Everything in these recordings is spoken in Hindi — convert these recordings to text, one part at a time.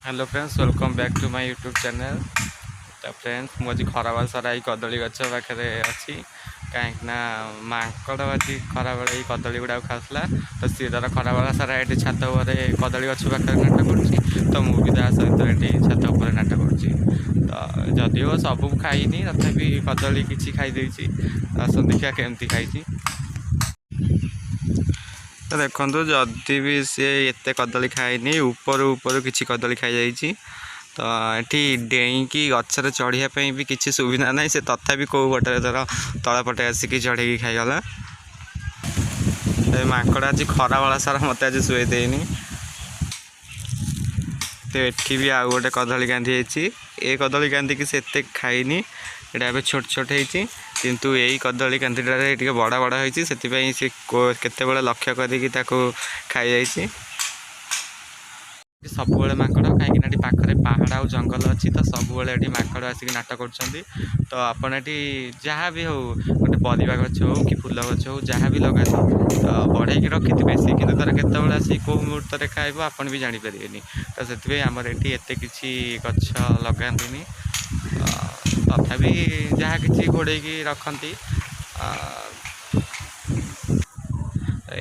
Hello friends, welcome back to my YouTube channel. तो फ्रेंड्स मुझे खराबल सारा कदली गच पाखे अच्छी कहीं माकड़ अच्छी खराब कदली गुड़ा खाऊला। तो सी तार खराबल सारा ये छात कदली गच पाखे नाटक कर तो मुझे ता सहित ये छात नाटक कर जदिव सब खाईनी तथापि कदली किसी खाई आस देखा केमती खाई। तो देखो जदि भी सी एत कदली खाईनी ऊपर ऊपर किसी कदली खाई जाइए। तो ये डेईकी गचर चढ़ापी भी किसी सुविधा ना से तथापि कौ गटे धर तलपटे आसिक चढ़े खाईगला। माकड़ आज खरा बेला सारा मत आज शुए देनी। तो ये भी आउ गोटे कदली गांधी ए कदली गांधी की से खाईनी। यहाँ छोट छोट होती किंतु यही कदली कांदीटे टे बड़ा बड़ा होती से केत लक्ष्य करके खाई जाइए। सब माकड़ कहीं पाखे पहाड़ आ जंगल अच्छी तो सब ये माकड़ आसिक नाटक कर। तो आपड़ ये जहाँ भी हो गोटे परिवा गछ हो कि फूल गछ हो जहाँ भी लगा तो बढ़े रखी सी कि तार केत आसिक कौ मुहूर्त में खाइब आपड़ भी जानीपर। तो से आमर ये एत कि गछ लगानी तथापि जहाँ कि घोड़े रखती।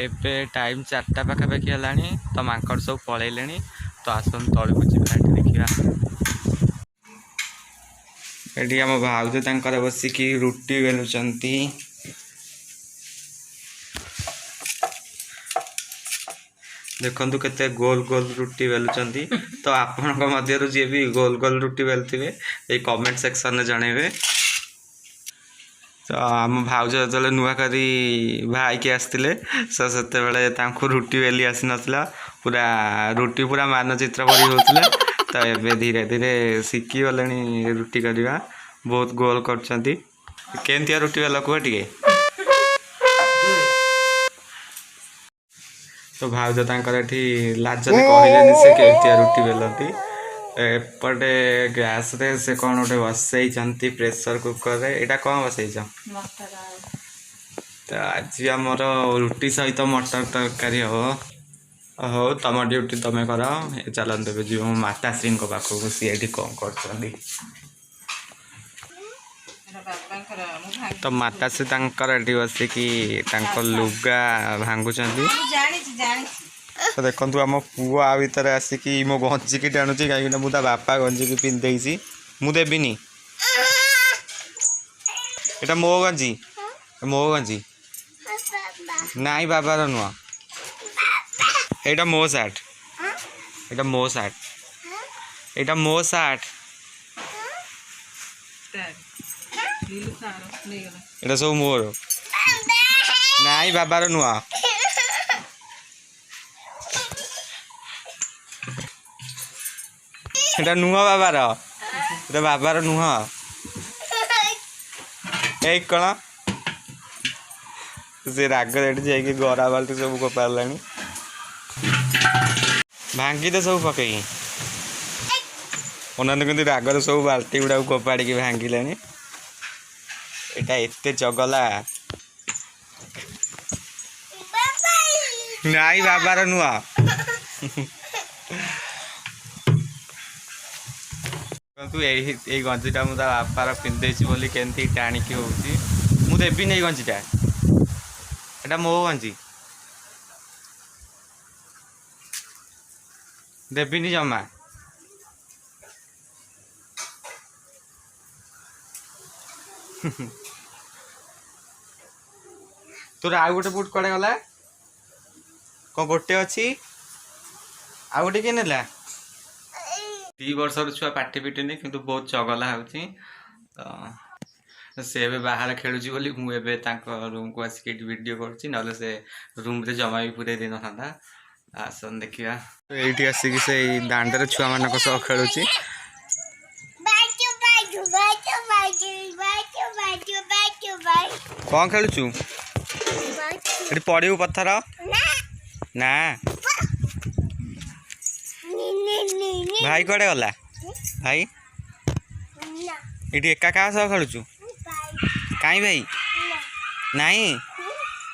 एबे टाइम 4टा पाखापाखि है तो माकड़ सब पलैले। तो आसन तल को जा देखा ये आम भाउज तर बसिकी रुटी बेलुंट। देखु केते गोल गोल रुटी बेलुंट। तो आपण मध्य जी भी गोल गोल रुटी बेलुवे ये कमेंट सेक्शन में जनइबे। तो आम भाउज जो नुआ करी भाई के आसते से रुटी बेली आसी नाला पूरा रुटी पूरा मानचित्र परी होता। तो ये धीरे धीरे शिखी गले रुटी करवा बहुत गोल करमती रुटी बेल कह टे। तो भाउज ये लाजरे कहले से केमती रुटी बेलती। एपटे गैस रे से कौन गोटे बसई प्रेसर कुकर रे एटा कौन बसई। तो आज आमर रुटी सहित मटर तरकारी हम हो तुम ड्यूटी तुम कर चलते जी मो माताश्री पाखक सी कौन कर। तो माताश्री बसिकी लुगा भांगुं। तो देखो आम पुओ आ भर आसिक मो गंजी की टाणुची कहीं मुझे बापा गंजी की पिंधे मु देविनी। एटा मो गंजी नाई बाबार नुह एटा मो सार्ट एटा मो सार्ट एटा मो सार्ट एटा सब मोर नाई बाबार नुह। एटा नुह बाबार एटा बाबार नुह एक कण से राग जाकि गरा बाल्टी सब गोपारा भांगी तो सब पकई उन्होंने कितनी रागर सब बाल्टी गुड़ा गोपाड़ी भांगिले। यहाँ एत चगला नाई बाबार नुह। यही गंजीटा मुझे बापार पिंधे बोली केमती टाणिकी हो देवी नहीं गंजीटा एटा मो गंजी देवीनी जमा। तोर आउ गोटे बुट कड़े गला कौन गोटे अच्छी आउ गोटे किए नेला 2 वर्षर छुआ पाटी पिटुनी कि बहुत चगला हो। से बाहर खेलुची बोली मुझे रूम को आसिक वीडियो कर से रूम रे जमा भी पूरे दिन था। आसन देखा तो ये आसिक से दांडे छुआ मान सह खेलुची। कौन खेलुचु ये पड़ू पत्थर ना भाई कड़े गला भाई ये एका क्या सह खेलुचु कहीं भाई नाई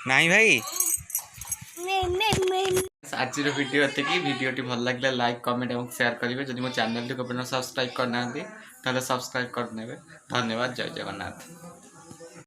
नाई भाई आज भिडियो एतिकी भिडियोटी भल लगे लाइक कमेंट और शेयर करेंगे जब मो चैनल को सब्सक्राइब करना सब्सक्राइब करदे। धन्यवाद। जय जगन्नाथ।